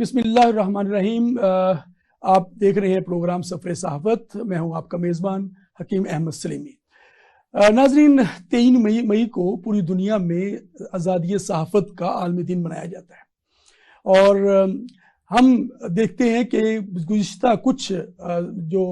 बिस्मिल्लाहिर्रहमानिर्रहीम। आप देख रहे हैं प्रोग्राम सफ़रे सहाफ़त। मैं हूं आपका मेज़बान हकीम अहमद सलीमी। नाजरीन, 3 मई को पूरी दुनिया में आज़ादी सहाफ़त का आलमी दिन मनाया जाता है और हम देखते हैं कि गुज़िश्ता कुछ जो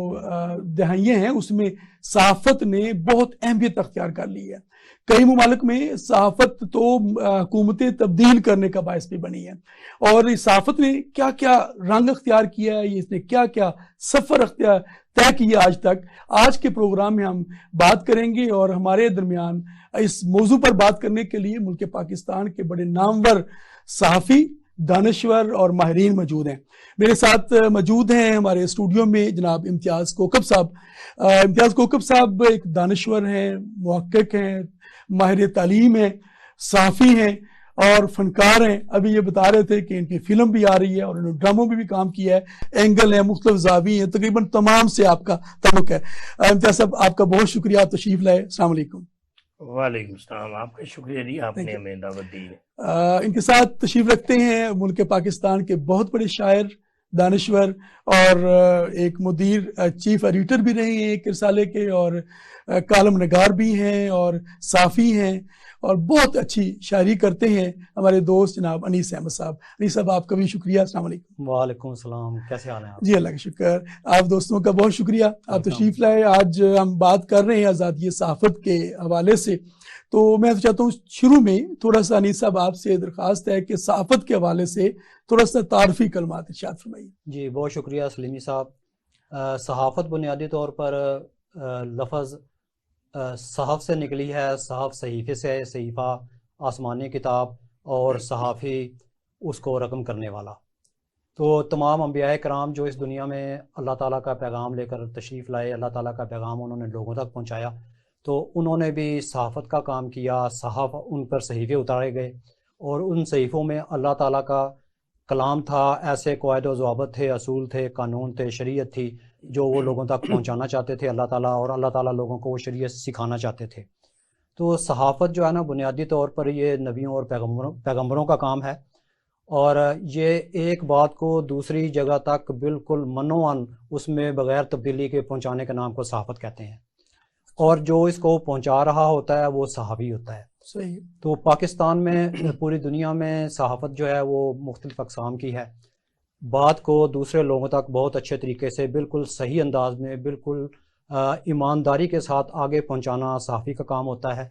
दहाइयाँ हैं उसमें सहाफ़त ने बहुत अहमियत अख्तियार कर ली है। कई मुमालिक में सहाफ़त तो हुकूमतें तब्दील करने का बायस भी बनी है और इस सहाफ़त ने क्या क्या रंग अख्तियार किया है, इसने क्या क्या सफ़र अख्तियार तय किया आज तक। आज के प्रोग्राम में हम बात करेंगे और हमारे दरमियान इस मौजू पर बात करने के लिए मुल्क पाकिस्तान के बड़े नामवर सहाफ़ी, दानिश्वर और माहिरीन मौजूद हैं। मेरे साथ मौजूद हैं हमारे स्टूडियो में जनाब इम्तियाज़ कोकब साहब। इम्तियाज़ कोकब साहब एक दानिश्वर हैं, मुहक्किक हैं, माहिर तालीम हैं, सहाफ़ी हैं और फनकार हैं। अभी ये बता रहे थे कि इनकी फिल्म भी आ रही है और इन्होंने ड्रामों में भी काम किया है, एंगल है, मुख्तलिफ ज़ावी हैं, तकरीबन तमाम से आपका ताल्लुक है। इम्तियाज़ साहब, आपका बहुत शुक्रिया, आप तशरीफ़ लाए। अस्सलाम वालेकुम। वालेकुम सलाम। आपका शुक्रिया जी, आपने हमें दावत दी है। इनके साथ तशरीफ रखते हैं मुल्क पाकिस्तान के बहुत बड़े शायर, दानिश्वर और एक मुदीर, चीफ एडिटर भी रहे हैं एक रिसाले के और कालम नगार भी हैं और साफ़ी हैं और बहुत अच्छी शायरी करते हैं हमारे दोस्त जनाब अनीस अहमद साहब। अनीस साहब, आपका भी शुक्रिया। अस्सलाम वालेकुम। वालेकुम सलाम, कैसे हाल है आप? जी अल्लाह का शुक्र। आप दोस्तों का बहुत शुक्रिया, आप तशरीफ़ लाए। आज हम बात कर रहे हैं आज़ादी सहाफ़त के हवाले से। तो मैं तो चाहता हूँ शुरू में थोड़ा सा अनीस साहब आपसे दरख्वास्त है कि सहाफ़त के हवाले से थोड़ा सा तारफ़ी कलमात इरशाद फरमाइए। जी, बहुत शुक्रिया सलीमी साहब। सहाफ़त बुनियादी तौर पर लफ्ज़ सहफ़ से निकली है। सहफ़ सहीफ़े से है, सहीफ़ा आसमानी किताब और सहाफ़ी उसको रकम करने वाला। तो तमाम अंबियाए कराम जो इस दुनिया में अल्लाह ताला का पैगाम लेकर तशरीफ़ लाए, अल्लाह ताला का पैगाम उन्होंने लोगों तक पहुँचाया, तो उन्होंने भी सहाफ़त का काम किया। सहाफ़ उन पर सहीफ़े उतारे गए और उन सहीफ़ों में अल्लाह ताला का कलाम था। ऐसे क़वायद व ज़वाबित थे, असूल थे, कानून थे, शरीयत थी जो वो लोगों तक पहुँचाना चाहते थे अल्लाह ताला, और अल्लाह ताला लोगों को वो शरीयत सिखाना चाहते थे। तो सहाफ़त जो है ना, बुनियादी तौर पर ये नबियों और पैगम्बरों का काम है और ये एक बात को दूसरी जगह तक बिल्कुल मनोअन उसमें बग़ैर तब्दीली के पहुँचाने के नाम को सहाफ़त कहते हैं। और जो इसको पहुँचा रहा होता है वो सहाफ़ी होता है। सही। तो पाकिस्तान में पूरी दुनिया में सहाफ़त जो है वो मुख्तलिफ़ अक़साम की है। बात को दूसरे लोगों तक बहुत अच्छे तरीके से, बिल्कुल सही अंदाज में, बिल्कुल ईमानदारी के साथ आगे पहुँचाना सहाफ़ी का काम होता है।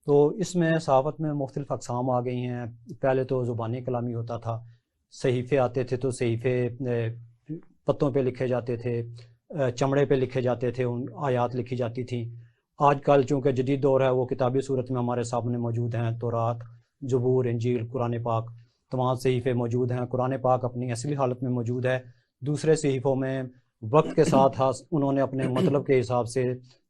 तो इसमें सहाफ़त में मुख्तलिफ़ अक़साम आ गई हैं। पहले तो ज़ुबानी कलामी होता था, सहीफ़े आते थे तो सहीफ़े पत्तों पे लिखे जाते थे, चमड़े पे लिखे जाते थे, उन आयात लिखी जाती थी। आजकल चूँकि जदीद दौर है वो किताबी सूरत में हमारे सामने मौजूद हैं। तौरात, ज़बूर, इंजील, कुरान पाक, तमाम सहीफ़े मौजूद हैं। कुरान पाक अपनी असली हालत में मौजूद है। दूसरे सहीफ़ों में वक्त के साथ उन्होंने अपने मतलब के हिसाब से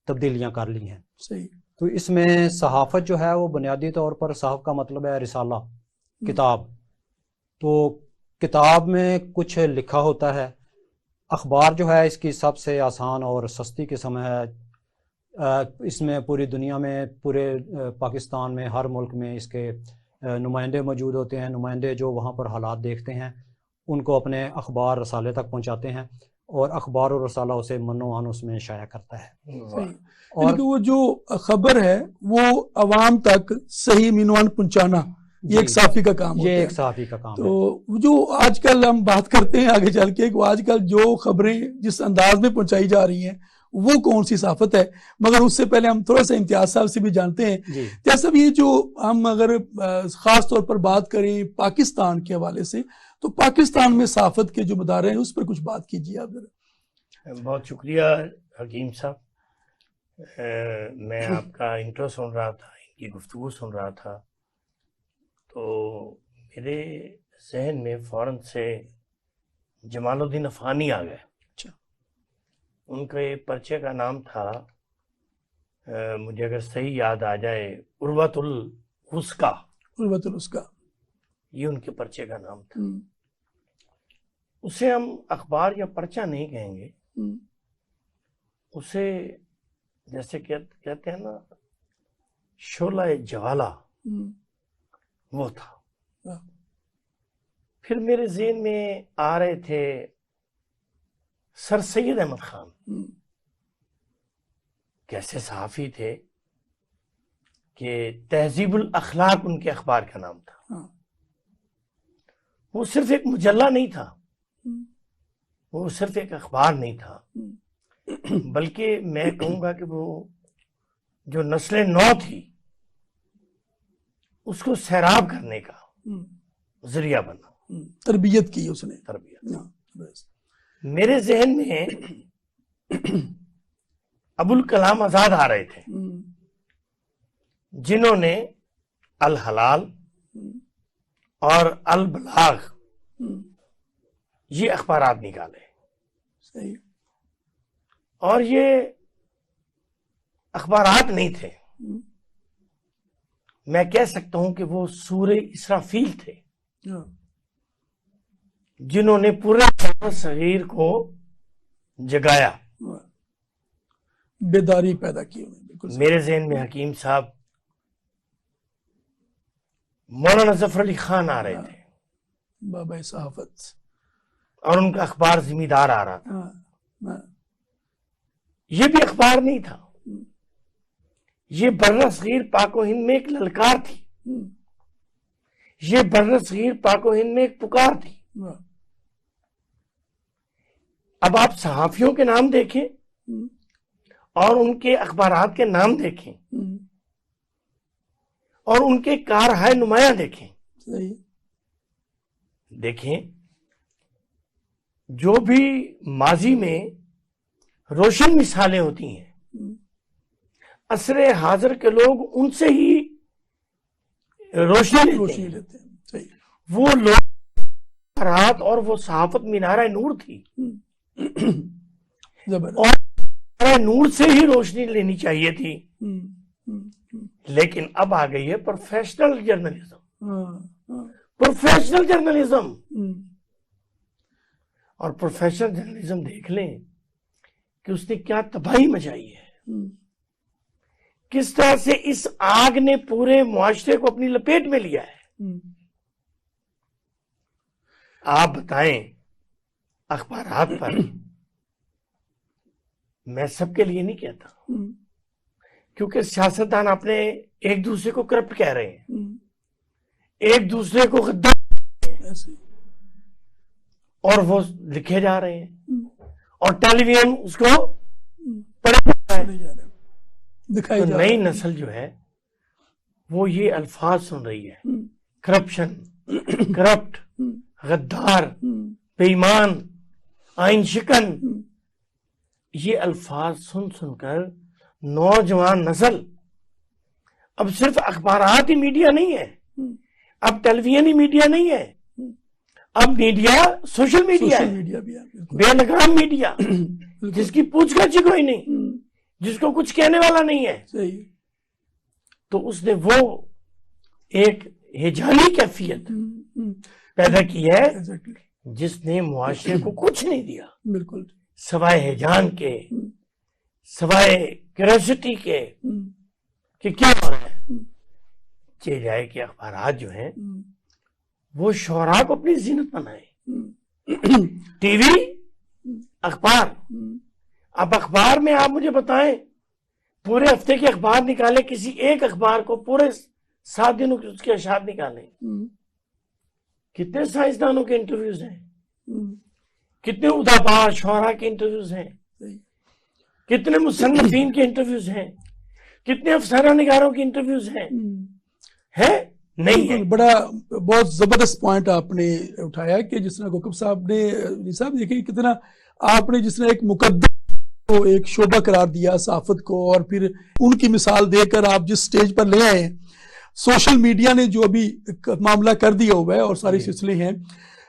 तब्दीलियाँ कर ली हैं। सही। तो इसमें सहाफ़त जो है वो बुनियादी तौर पर, सहाफ़ का मतलब है रिसाला, किताब। तो किताब में कुछ लिखा होता है। अखबार जो है इसकी सबसे आसान और सस्ती किस्म है। इसमें पूरी दुनिया में, पूरे पाकिस्तान में, हर मुल्क में इसके नुमाइंदे मौजूद होते हैं। नुमाइंदे जो वहाँ पर हालात देखते हैं उनको अपने अखबार रसाले तक पहुँचाते हैं और अखबार और रसाला उसे मनो-आन उसमें शाया करता है। सही। और वो जो खबर है वो अवाम तक सही मीनवान पहुंचाना, ये एक सहाफ़ी का काम होता है। ये एक सहाफ़ी का काम है। तो जो आजकल हम बात करते हैं आगे चल के, आजकल जो खबरें जिस अंदाज में पहुंचाई जा रही हैं वो कौन सी सहाफ़त है। मगर उससे पहले हम थोड़ा सा इम्तियाज़ साहब से भी जानते हैं। जैसा भी ये जो हम अगर ख़ास तौर पर बात करें पाकिस्तान के हवाले से, तो पाकिस्तान में सहाफ़त के जो मदारे हैं उस पर कुछ बात कीजिए आप जरा। बहुत शुक्रिया हकीम साहब। मैं आपका इंट्रो सुन रहा था, इनकी गुफ्तगू सुन रहा था, तो मेरे जहन में फ़ौरन से जमालुद्दीन अफ़गानी आ गए। अच्छा। उनके पर्चे का नाम था, मुझे अगर सही याद आ जाए, उर्वतुल वुस्का। उर्वतुल वुस्का, ये उनके पर्चे का नाम था। उसे हम अखबार या पर्चा नहीं कहेंगे, उसे जैसे कहते हैं ना, शोला जवाला, वो था। फिर मेरे ज़हन में आ रहे थे सर सैयद अहमद खान, कैसे सहाफ़ी थे कि तहज़ीबुल अखलाक उनके अखबार का नाम था। वो सिर्फ एक मुजल्ला नहीं था, वो सिर्फ एक अखबार नहीं था, बल्कि मैं कहूँगा कि वो जो नस्ल नौ थी उसको सैराब करने का जरिया बना। तरबियत की उसने, तरबियत। मेरे जहन में अबुल कलाम आजाद आ रहे थे, जिन्होंने अल हलाल और अल बलाग ये अखबारात निकाले। सही। और ये अखबारात नहीं थे, मैं कह सकता हूं कि वो सूरे इसराफील थे, जिन्होंने पूरे सगीर को जगाया, बेदारी पैदा की। बिल्कुल मेरे ज़हन में हकीम साहब मौलाना जफर अली खान आ रहे थे, बाबा सहाफत, और उनका अखबार जिम्मेदार आ रहा था। ये भी अखबार नहीं था, ये बर्रा सगीर पाको हिंद में एक ललकार थी, ये बर्रा सगीर पाको हिंद में एक पुकार थी। अब आप सहाफियों के नाम देखें और उनके अखबारात के नाम देखें और उनके कारहाय नुमाया देखें। सही। देखें, जो भी माजी में रोशन मिसालें होती हैं, असरे हाजिर के लोग उनसे ही रोशनी लेते हैं। सही। वो लोग रात और वो सहाफत मीनारा नूर थी, और नूर से ही रोशनी लेनी चाहिए थी। लेकिन अब आ गई है प्रोफेशनल जर्नलिज्म। प्रोफेशनल जर्नलिज्म, और प्रोफेशनल जर्नलिज्म देख लें कि उसने क्या तबाही मचाई है, किस तरह से इस आग ने पूरे मुआशरे को अपनी लपेट में लिया है। आप बताएं, अखबारात पर मैं सबके लिए नहीं कहता, क्योंकि सियासतदान अपने एक दूसरे को करप्ट कह रहे हैं, एक दूसरे को गद्दार, और वो लिखे जा रहे हैं, और टेलीविजन उसको पढ़े जा रहे हैं। दिखाई तो नई नस्ल जो है वो ये अल्फाज सुन रही है, करप्शन, करप्ट, गद्दार, बेईमान, आइन शिकन, ये अल्फाज सुन सुनकर नौजवान नस्ल अब सिर्फ अखबारात ही मीडिया नहीं है, अब टेलीविजन ही मीडिया नहीं है, अब मीडिया सोशल मीडिया है, बेलगाम मीडिया, जिसकी पूछताछ कोई नहीं, जिसको कुछ कहने वाला नहीं है। सही। तो उसने वो एक हिजानी कैफियत पैदा की है जिसने मुआशरे को कुछ नहीं दिया, बिल्कुल, सवाए हिजान के, सवाए क्यूरियोसिटी के कि क्या हो रहा है। चे जाए कि अखबारात जो हैं वो शोहरा को अपनी जीनत बनाए, टीवी, अखबार। अब अखबार में आप मुझे बताएं, पूरे हफ्ते के अखबार निकाले, किसी एक अखबार को पूरे 7 दिनों के उसके अशात निकाले, कितने साइंसदानों के इंटरव्यूज हैं, कितने उदाबार शोहरा के इंटरव्यूज हैं, कितने मुसन्निफीन के इंटरव्यूज हैं, कितने अफसाना निगारों के इंटरव्यूज हैं, है नहीं है। बड़ा बहुत जबरदस्त पॉइंट आपने उठाया कि जिस तरह गोकब साहब ने, साहब देखिए कितना आपने जिस तरह एक मुकद्दम को एक शोभा करार दिया सहाफत को, और फिर उनकी मिसाल देकर आप जिस स्टेज पर ले आए, सोशल मीडिया ने जो अभी मामला कर दिया हुआ है और सारे सिलसिले हैं।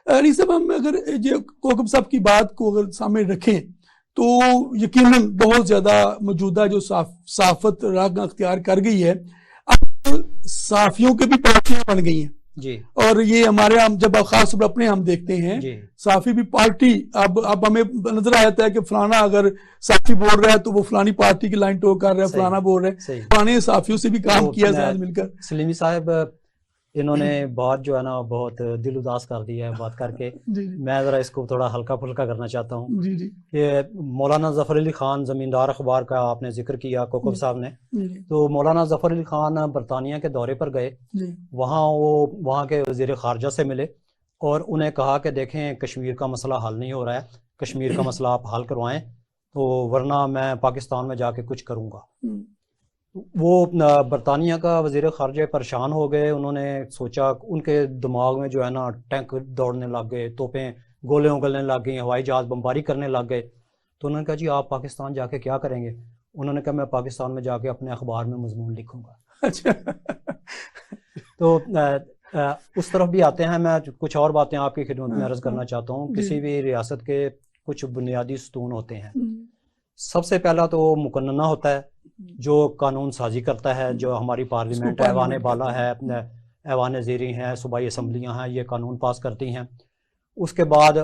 अली साहब, हम अगर गोकब साहब की बात को अगर सामने रखें तो यकीनन बहुत ज्यादा मौजूदा जो सहाफत राग अख्तियार कर गई है, अब सहाफियों के भी पार्टियां बन गई हैं जी। और ये हमारे हम जब खास तौर अपने हम देखते हैं साफी भी पार्टी, अब हमें नजर आता है कि फलाना अगर साफी बोल रहा है तो वो फलानी पार्टी की लाइन टोक कर रहा है, फलाना बोल रहे हैं, पुराने साफियों से भी काम किया जाए मिलकर। सलीमी साहब, इन्होंने बात जो है ना बहुत दिल उदास कर दिया है बात करके। जी जी मैं ज़रा इसको थोड़ा हल्का फुल्का करना चाहता हूँ। जी जी ये मौलाना ज़फ़र अली ख़ान ज़मींदार अखबार का आपने जिक्र किया कोकब साहब ने। जी तो मौलाना ज़फ़र अली ख़ान बरतानिया के दौरे पर गए। जी वहाँ के वज़ीर ख़ारजा से मिले और उन्हें कहा कि देखें कश्मीर का मसला हल नहीं हो रहा है, कश्मीर का मसला आप हल करवाएं, तो वरना मैं पाकिस्तान में जाके कुछ करूँगा। वो बरतानिया का वज़ीर ख़ारजा परेशान हो गए। उन्होंने सोचा, उनके दिमाग में जो है ना टैंक दौड़ने लग गए, तोपें गोले उगलने लग गई, हवाई जहाज़ बमबारी करने लग गए। तो उन्होंने कहा जी आप पाकिस्तान जाके क्या करेंगे? उन्होंने कहा मैं पाकिस्तान में जाके अपने अखबार में मजमून लिखूंगा। अच्छा तो उस तरफ भी आते हैं। मैं कुछ और बातें आपकी खिदमत में अर्ज़ करना चाहता हूँ। किसी भी रियासत के कुछ बुनियादी सतून होते हैं। सबसे पहला तो मुकन्नना होता है जो कानून साजी करता है, जो हमारी पार्लियामेंट ऐवान बाला है, ऐवान ज़ेरी हैं, सूबाई असम्बलियाँ हैं, ये कानून पास करती हैं। उसके बाद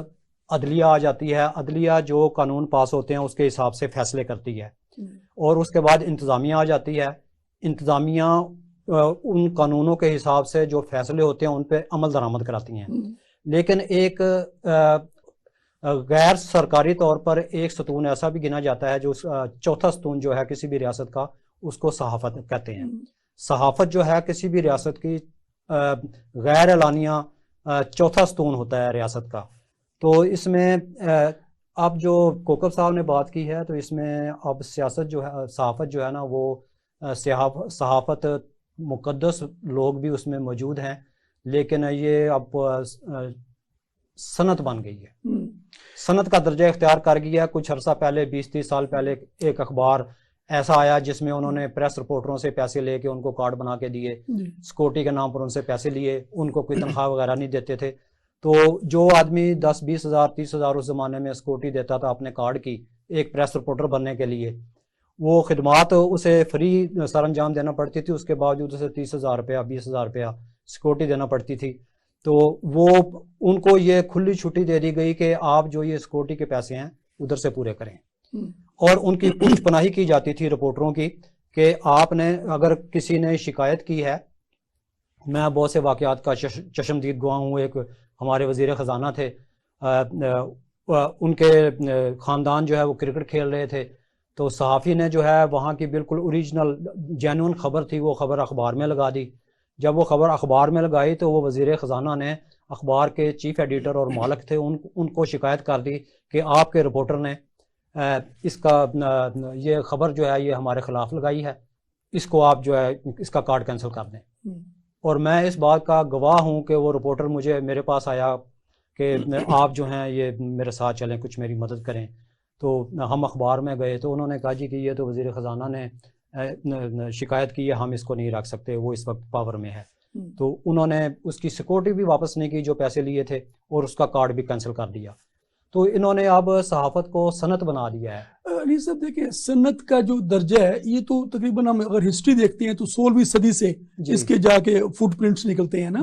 अदलिया आ जाती है। अदलिया जो कानून पास होते हैं उसके हिसाब से फैसले करती है। और उसके बाद इंतज़ामिया आ जाती है। इंतज़ामिया उन कानूनों के हिसाब से जो फैसले होते हैं उन पर अमल दरामद कराती हैं। लेकिन एक गैर सरकारी तौर पर एक सतून ऐसा भी गिना जाता है जो चौथा सतून जो है किसी भी रियासत का, उसको सहाफ़त कहते हैं। सहाफ़त जो है किसी भी रियासत की गैर एलानिया चौथा सतून होता है रियासत का। तो इसमें अब जो कोकब साहब ने बात की है, तो इसमें अब सियासत जो है, सहाफ़त जो है ना, वो सहाफ़त मुक़द्दस लोग भी उसमें मौजूद हैं, लेकिन ये अब सनत बन गई है, सनत का दर्जा इख्तियार कर गया है। कुछ अर्सा पहले 20-30 साल पहले एक अखबार ऐसा आया जिसमें उन्होंने प्रेस रिपोर्टरों से पैसे लेके उनको कार्ड बना के दिए, सिक्योरिटी के नाम पर उनसे पैसे लिए, उनको कोई तनख्वाह वगैरह नहीं देते थे। तो जो आदमी 10-20 हज़ार 30 हज़ार उस ज़माने में सिक्योरिटी देता था अपने कार्ड की एक प्रेस रिपोर्टर बनने के लिए, वो खिदमात उसे फ्री सर अंजाम देना पड़ती थी, उसके बावजूद उसे 30 हज़ार रुपया 20 हज़ार रुपया सिक्योरिटी देना पड़ती थी। तो वो उनको ये खुली छुट्टी दे दी गई कि आप जो ये सिक्योरिटी के पैसे हैं उधर से पूरे करें। और उनकी पूछ पनाही की जाती थी रिपोर्टरों की कि आपने अगर किसी ने शिकायत की है, मैं बहुत से वाक़यात का चश्मदीद गवाह हूँ। एक हमारे वज़ीर ख़जाना थे, उनके ख़ानदान जो है वो क्रिकेट खेल रहे थे, तो सहाफ़ी ने जो है वहाँ की बिल्कुल ओरिजिनल जेन्युइन ख़बर थी, वो ख़बर अखबार में लगा दी। जब वो ख़बर अखबार में लगाई तो वो वज़ीर ख़जाना ने अखबार के चीफ़ एडिटर और मालिक थे उनको शिकायत कर दी कि आपके रिपोर्टर ने इसका ये ख़बर जो है ये हमारे ख़िलाफ़ लगाई है, इसको आप जो है इसका कार्ड कैंसिल कर दें। और मैं इस बात का गवाह हूँ कि वो रिपोर्टर मेरे पास आया कि आप जो हैं ये मेरे साथ चलें, कुछ मेरी मदद करें। तो हम अखबार में गए तो उन्होंने कहा जी कि ये तो वज़ीर ख़जाना ने शिकायत की है, हम इसको नहीं रख सकते, वो इस वक्त पावर में है। तो उन्होंने उसकी सिक्योरिटी भी वापस नहीं की जो पैसे लिए थे, और उसका कार्ड भी कैंसिल कर दिया। तो इन्होंने अब सहाफ़त को सनत बना दिया है। अली साहब देखिए, सनत का जो दर्जा है ये तो तकरीबन हम अगर हिस्ट्री देखते हैं तो 16वीं सदी से इसके जाके फुटप्रिंट्स निकलते हैं ना।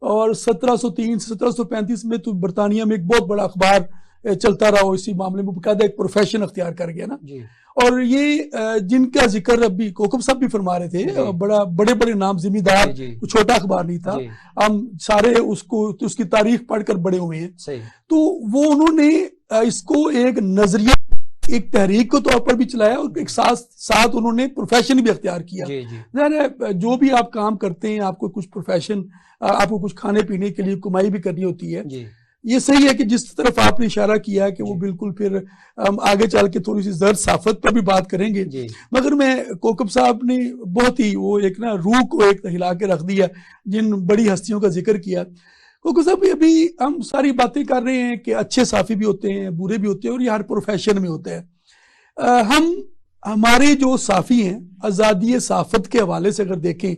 और 1703 से 1735 में तो बरतानिया में एक बहुत बड़ा अखबार चलता रहा इसी मामले में, बकायदा एक प्रोफेशन अख्तियार कर गया ना। और ये जिनका जिक्र अभी कोकब साहब भी फरमा रहे थे, बड़े बड़े नाम, जिम्मेदार, छोटा अखबार नहीं था, हम सारे उसकी तारीख पढ़कर बड़े हुए हैं। तो वो उन्होंने इसको एक नजरिया, एक तहरीक के तौर पर भी चलाया, और एक साथ उन्होंने प्रोफेशन भी अख्तियार किया। जो भी आप काम करते हैं, आपको कुछ प्रोफेशन, आपको कुछ खाने पीने के लिए कमाई भी करनी होती है। ये सही है कि जिस तरफ आपने इशारा किया कि वो बिल्कुल, फिर हम आगे चल के थोड़ी सी ज़र्द साफत पर भी बात करेंगे, मगर मैं कोकब साहब ने बहुत ही वो एक ना रूह को एक हिला के रख दिया जिन बड़ी हस्तियों का जिक्र किया। कोकब साहब, अभी हम सारी बातें कर रहे हैं कि अच्छे साफ़ी भी होते हैं, बुरे भी होते हैं, और ये हर प्रोफेशन में होते हैं। हमारे जो साफ़ी हैं, आज़ादी साफ़त के हवाले से अगर देखें,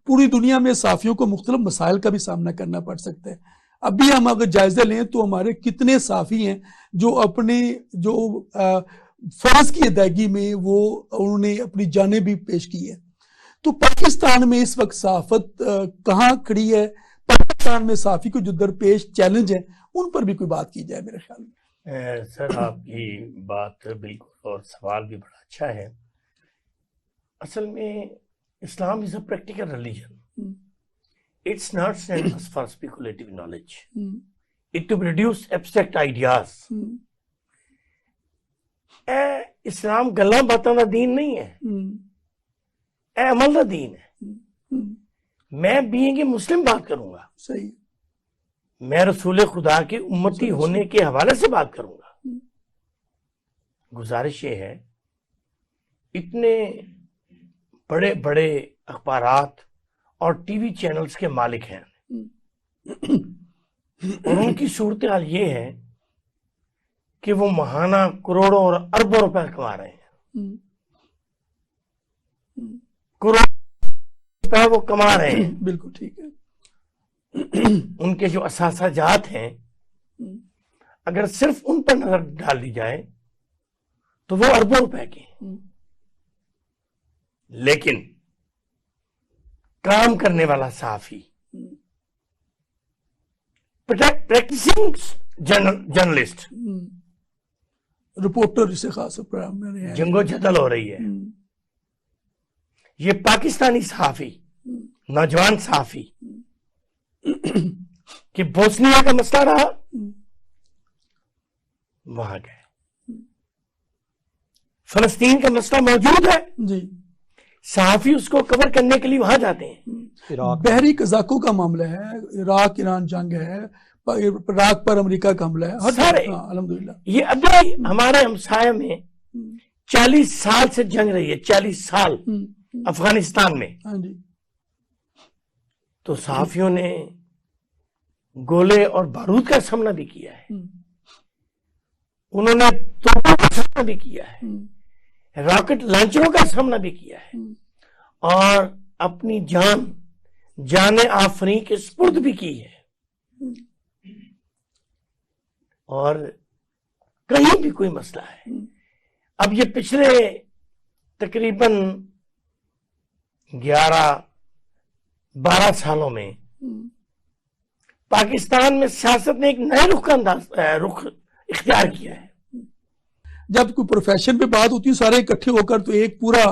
पूरी दुनिया में साफ़ियों को मुख्तलिफ मसाइल का भी सामना करना पड़ सकता है। अभी हम अगर जायजा लें तो हमारे कितने साफ़ी हैं जो अपने जो फर्ज की अदायगी में वो उन्होंने अपनी जानें भी पेश की है। तो पाकिस्तान में इस वक्त सहाफ़त कहाँ खड़ी है? पाकिस्तान में साफ़ी को जो दरपेश चैलेंज है उन पर भी कोई बात की जाए मेरे ख्याल में। सर, आपकी बात बिल्कुल, और सवाल भी बड़ा अच्छा है। असल में Islam is a practical religion. it's not sent us for speculative knowledge. It to produce abstract ideas. इस्लाम गल्लां बातां दा दीन नहीं है, अमल दा दीन है। मैं बीइंग ए मुस्लिम बात करूंगा, सही, मैं रसूल खुदा के उम्मती होने के हवाले से बात करूंगा। गुजारिश ये है, इतने बड़े बड़े अखबारात और टीवी चैनल्स के मालिक हैं और उनकी सूरत हाल ये है कि वो महाना करोड़ों और अरबों रुपए कमा रहे हैं, करोड़ों रुपए वो कमा रहे हैं। बिल्कुल ठीक है। उनके जो असासाजात हैं, अगर सिर्फ उन पर नजर डाल दी जाए तो वो अरबों रुपए के हैं। लेकिन काम करने वाला साफी, प्रैक्टिसिंग जर्नलिस्ट, रिपोर्टर जिसे खास में जंगो जदल हो रही है, ये पाकिस्तानी सहाफी, नौजवान सहाफी कि बोस्निया का मसला रहा, वहां गए। फलस्तीन का मसला मौजूद है जी, सहाफी उसको कवर करने के लिए वहां जाते हैं। बहरी कजाकों का मामला है, इराक ईरान जंग है, इराक पर अमेरिका का हमला है, सारे अल्हम्दुलिल्लाह। ये अभी हमारे हमसाये में 40 साल से जंग रही है, 40 साल अफगानिस्तान में। हाँ जी। तो सहाफियों ने गोले और बारूद का सामना भी किया है, उन्होंने तोपों का सामना भी किया है, रॉकेट लॉन्चरों का सामना भी किया है और अपनी जान आफरी के सुपुर्द भी की है। और कहीं भी कोई मसला है, अब ये पिछले तकरीबन 11-12 सालों में पाकिस्तान में सियासत ने एक नए रुख इख्तियार किया है। जब कोई प्रोफेशन पे बात होती है, सारे इकट्ठे होकर तो एक पूरा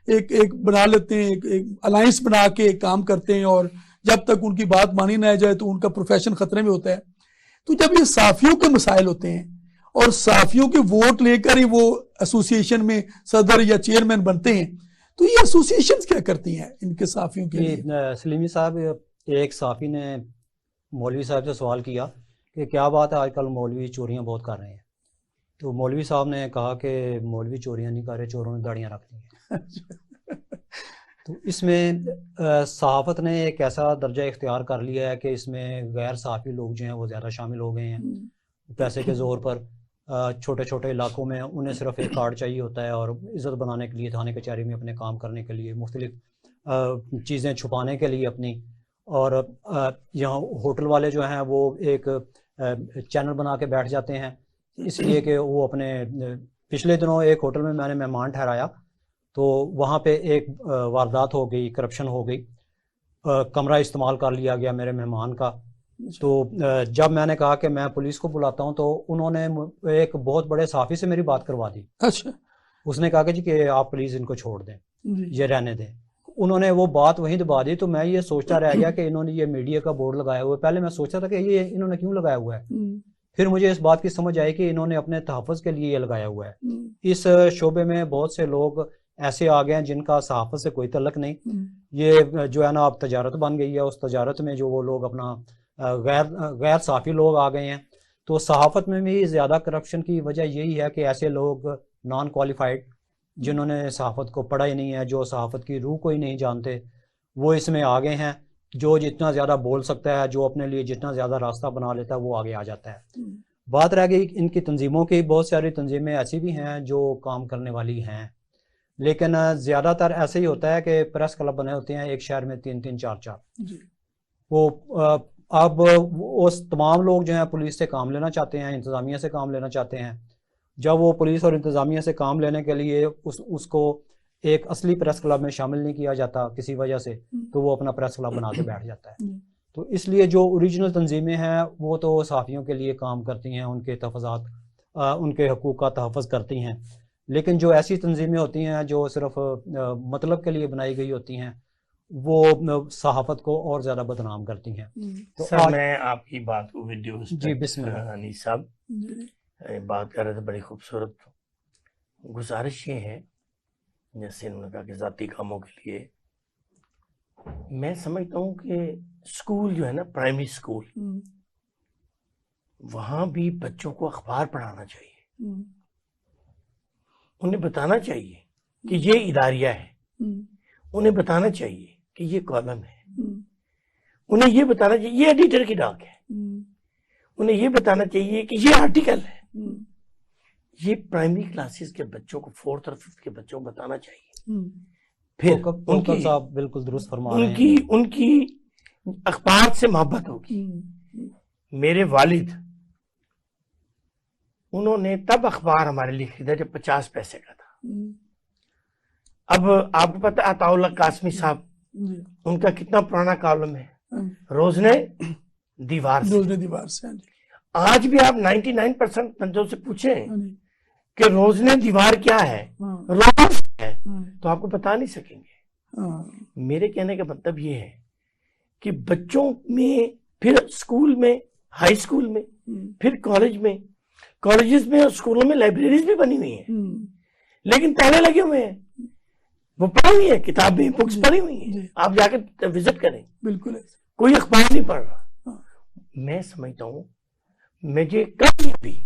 एक बना लेते हैं, एक अलायंस बना के काम करते हैं और जब तक उनकी बात मानी ना जाए तो उनका प्रोफेशन खतरे में होता है। तो जब ये साफियों के मसाइल होते हैं और साफियों के वोट लेकर ही वो एसोसिएशन में सदर या चेयरमैन बनते हैं, तो ये एसोसिएशंस क्या करती हैं इनके साफियों के लिए? सलीमी साहब, एक साफी ने मौलवी साहब से सवाल किया कि क्या बात है आजकल मौलवी चोरियां बहुत कर रहे हैं। तो मौलवी साहब ने कहा कि मौलवी चोरियां नहीं कर रहे, चोरों ने दाड़ियां रख दी हैं। तो इसमें सहाफत ने एक ऐसा दर्जा इख्तियार कर लिया है कि इसमें गैर सहाफ़ी लोग जो हैं वो ज़्यादा शामिल हो गए हैं। पैसे के ज़ोर पर छोटे छोटे इलाकों में उन्हें सिर्फ एक कार्ड चाहिए होता है और इज़्ज़त बनाने के लिए, थाने कचहरी में अपने काम करने के लिए, मुख्तलिफ चीज़ें छुपाने के लिए अपनी। और यहाँ होटल वाले जो हैं वो एक चैनल बना के बैठ जाते हैं, इसलिए कि वो अपने पिछले दिनों एक होटल में मैंने मेहमान ठहराया तो वहाँ पे एक वारदात हो गई, करप्शन हो गई, कमरा इस्तेमाल कर लिया गया मेरे मेहमान का। तो जब मैंने कहा कि मैं पुलिस को बुलाता हूँ तो उन्होंने एक बहुत बड़े साफी से मेरी बात करवा दी। अच्छा। उसने कहा कि जी कि आप प्लीज़ इनको छोड़ दें, ये रहने दें। उन्होंने वो बात वहीं दबा दी। तो मैं ये सोचता रह गया कि इन्होंने ये मीडिया का बोर्ड लगाया हुआ है। पहले मैं सोचता था कि ये इन्होंने क्यों लगाया हुआ है, फिर मुझे इस बात की समझ आई कि इन्होंने अपने तहफ़्फ़ुज़ के लिए ये लगाया हुआ है। इस शोबे में बहुत से लोग ऐसे आ गए हैं जिनका सहाफ़त से कोई तल्लक नहीं। ये जो है ना अब तजारत बन गई है, उस तजारत में जो वो लोग अपना गैर साफ़ी लोग आ गए हैं। तो सहाफ़त में भी ज़्यादा करप्शन की वजह यही है कि ऐसे लोग नॉन क्वालिफाइड, जिन्होंने सहाफ़त को पढ़ा ही नहीं है, जो सहाफ़त की रूह को ही नहीं जानते, वो इसमें आ गए हैं। जो जितना ज़्यादा बोल सकता है, जो अपने लिए जितना ज़्यादा रास्ता बना लेता है, वो आगे आ जाता है। बात रह गई इनकी तंजीमों की। बहुत सारी तंजीमें ऐसी भी हैं जो काम करने वाली हैं, लेकिन ज़्यादातर ऐसे ही होता है कि प्रेस क्लब बने होते हैं एक शहर में 3-3, 4-4। वो अब उस तमाम लोग जो हैं पुलिस से काम लेना चाहते हैं, इंतज़ामिया से काम लेना चाहते हैं। जब वो पुलिस और इंतज़ामिया से काम लेने के लिए उसको एक असली प्रेस क्लब में शामिल नहीं किया जाता किसी वजह से, तो वो अपना प्रेस क्लब बना के बैठ जाता है। तो इसलिए जो ओरिजिनल तंजीमें हैं वो तो सहाफ़ियों के लिए काम करती हैं, उनके तहफ़्फ़ुज़ात, उनके हकूक़ का तहफ़्फ़ुज़ करती हैं। लेकिन जो ऐसी तंजीमें होती हैं जो सिर्फ मतलब के लिए बनाई गई होती हैं, वो सहाफ़त को और ज़्यादा बदनाम करती हैं। तो सर मैं आपकी बात को वीडियो जी बिस्मिल्लाह अनीस साहब बात कर रहे थे, बड़ी खूबसूरत। गुजारिश ये है, जैसे उन्होंने कहा कि ज़ाती कामों के लिए, मैं समझता हूँ कि स्कूल जो है ना, प्राइमरी स्कूल, वहाँ भी बच्चों को अखबार पढ़ाना चाहिए। उन्हें बताना चाहिए कि ये इदारिया है, उन्हें बताना चाहिए कि ये कॉलम है, उन्हें ये बताना चाहिए ये एडिटर की डाक है, उन्हें ये बताना चाहिए कि ये आर्टिकल है। ये प्राइमरी क्लासेस के बच्चों को, 4th और 5th के बच्चों को बताना चाहिए। फिर उनकी साहब बिल्कुल दुरुस्त फरमा रहे हैं, उनकी अखबार से मोहब्बत होगी। मेरे वालिद, उन्होंने तब अखबार हमारे लिए खरीदा जब 50 पैसे का था। अब आपको पता है अताउल्ला कासमी साहब, उनका कितना पुराना कॉलम है, रोज़ने दीवार से। आज भी आप 99% बंदों से पूछें कि रोज़ने दीवार क्या है, रोज है, तो आपको बता नहीं सकेंगे। मेरे कहने का मतलब ये है कि बच्चों में, फिर स्कूल में, हाई स्कूल में, फिर कॉलेज में, कॉलेजेस में और स्कूलों में लाइब्रेरीज भी बनी हुई हैं, लेकिन ताले लगे हुए हैं। वो पढ़ी हुई है, किताबें, बुक्स पढ़ी हुई हैं, आप जाकर विजिट करें, बिल्कुल कोई अखबार नहीं पढ़ रहा। मैं समझता हूँ, मुझे कभी भी,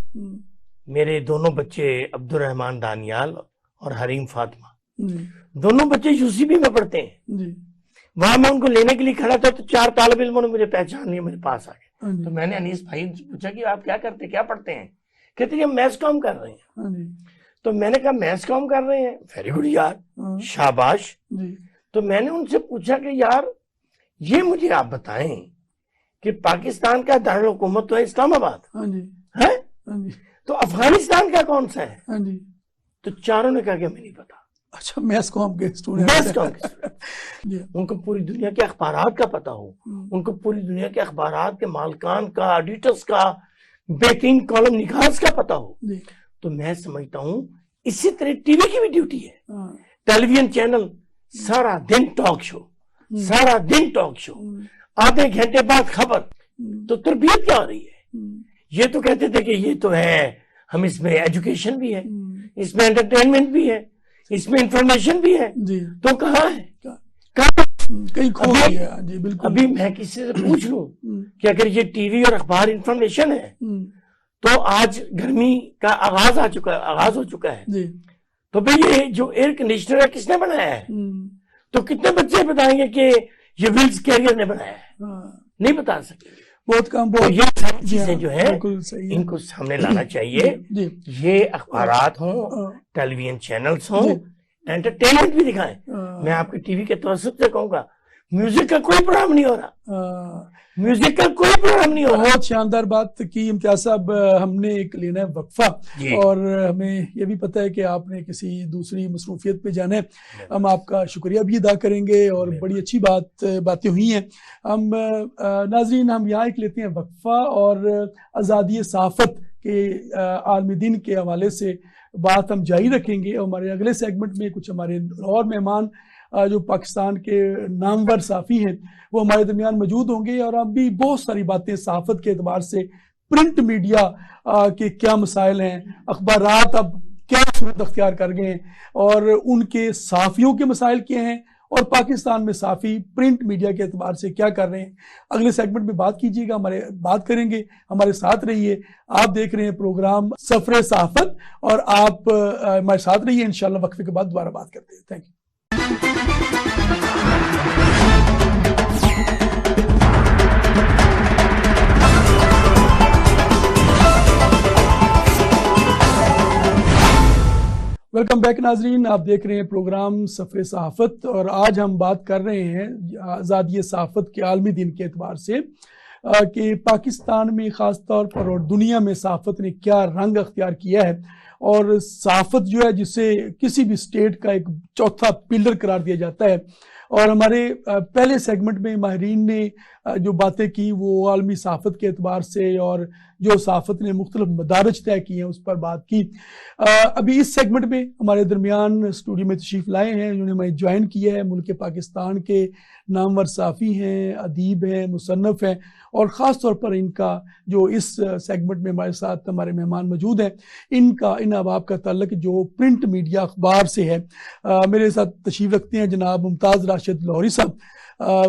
मेरे दोनों बच्चे अब्दुल रहमान दानियाल और हरीम फातिमा, दोनों बच्चे यूसीबी में पढ़ते हैं। वहां मैं उनको लेने के लिए खड़ा था तो 4 तालिब इल्मों ने मुझे पहचान लिया, मेरे पास आ गए। तो मैंने अनीस भाई से पूछा कि आप क्या करते, क्या पढ़ते हैं? कहते हैं मैथ्स कॉम कर रहे हैं। तो मैंने कहा मैथ्स कॉम कर रहे हैं, वेरी गुड यार, शाबाश। तो मैंने उनसे पूछा कि यार ये मुझे आप बताएं कि पाकिस्तान का दारुल हुकूमत तो है इस्लामाबाद, है, तो अफगानिस्तान का कौन सा है? तो चारों ने कहा कि हमें नहीं पता। अच्छा, मैथ्स कॉम के स्टूडेंट, उनको पूरी दुनिया के अखबारात का पता हो, उनको पूरी दुनिया के अखबारात के मालकान का, एडिटर्स का, बेहतरीन कॉलम निगार्स का पता हो। तो मैं समझता हूँ इसी तरह टीवी की भी ड्यूटी है। टेलीविजन चैनल सारा दिन टॉक शो, सारा दिन टॉक शो, आधे घंटे बाद खबर, तो तरबियत क्या हो रही है? ये तो कहते थे कि ये तो है, हम इसमें एजुकेशन भी है, इसमें एंटरटेनमेंट भी है, इसमें इंफॉर्मेशन भी है, तो कहाँ है? कहीं खो गया। जी बिल्कुल। अभी मैं किसी से पूछ लूं कि अगर ये टीवी और अखबार इंफॉर्मेशन है, तो आज गर्मी का आगाज हो चुका है, तो भाई ये जो एयर कंडीशनर है किसने बनाया है? तो कितने बच्चे बताएंगे कि ये विल्स कैरियर ने बनाया है? नहीं बता सकते। बहुत कम। तो ये सारी चीजें जो है इनको सामने लाना चाहिए। ये अखबारात हों, टेलीविजन चैनल्स हों, एंटरटेनमेंट भी दिखाएं। मैं आपके टीवी के तवज्जुह से कहूंगा, म्यूजिक का कोई प्रोग्राम नहीं हो रहा, म्यूजिक का कोई प्रोग्राम नहीं हो रहा। बहुत शानदार बात की इम्तियाज साहब। हमने एक लेना है वक्फा, और हमें ये भी पता है कि आपने किसी दूसरी मसरूफियत पे जाना है। हम आपका शुक्रिया भी अदा करेंगे, और बड़ी अच्छी बातें हुई हैं। हम नाजरीन, हम यहाँ एक लेते हैं वक्फा, और आज़ादी सहाफ़त के आलमी दिन के हवाले से बात हम जारी रखेंगे। और हमारे अगले सेगमेंट में कुछ हमारे और मेहमान जो पाकिस्तान के नामवर साफ़ी हैं वो हमारे दरमियान मौजूद होंगे, और हम भी बहुत सारी बातें सहाफ़त के एतबार से, प्रिंट मीडिया के क्या मसाइल हैं, अखबारात अब क्या सूरत अख्तियार कर गए हैं, और उनके साफ़ियों के मसाइल क्या हैं, और पाकिस्तान में साफ़ी प्रिंट मीडिया के एतबार से क्या कर रहे हैं। अगले सेगमेंट में बात कीजिएगा, बात करेंगे, हमारे साथ रहिए। आप देख रहे हैं प्रोग्राम सफरे सहाफ़त, और आप हमारे साथ रहिए। इंशाल्लाह वक्फे के बाद दोबारा बात करते हैं। Thank you. वेलकम बैक नाजरीन, आप देख रहे हैं प्रोग्राम सफरे सहाफ़त, और आज हम बात कर रहे हैं आज़ादी सहाफ़त के आलमी दिन के एतबार से कि पाकिस्तान में ख़ास तौर पर और दुनिया में सहाफ़त ने क्या रंग अख्तियार किया है, और सहाफ़त जो है जिसे किसी भी स्टेट का एक चौथा पिलर करार दिया जाता है, और हमारे पहले सेगमेंट में माहिरीन ने जो बातें की वो आलमी सहाफ़त के एतबार से और जो सहाफ़त ने मुख्तलिफ मदारज तय किए हैं उस पर बात की। अभी इस सेगमेंट में हमारे दरमियान स्टूडियो में तशरीफ़ लाए हैं, उन्होंने हमें ज्वाइन किया है, मुल्क पाकिस्तान के नामवर साफ़ी हैं, अदीब हैं, मुसन्नफ़ हैं, और ख़ास तौर पर इनका जो इस सेगमेंट में हमारे साथ हमारे मेहमान मौजूद हैं, इनका इन अहबाब का ताल्लुक जो प्रिंट मीडिया अखबार से है। मेरे साथ तशरीफ़ रखते हैं जनाब मुमताज़ राशिद लाहौरी साहब।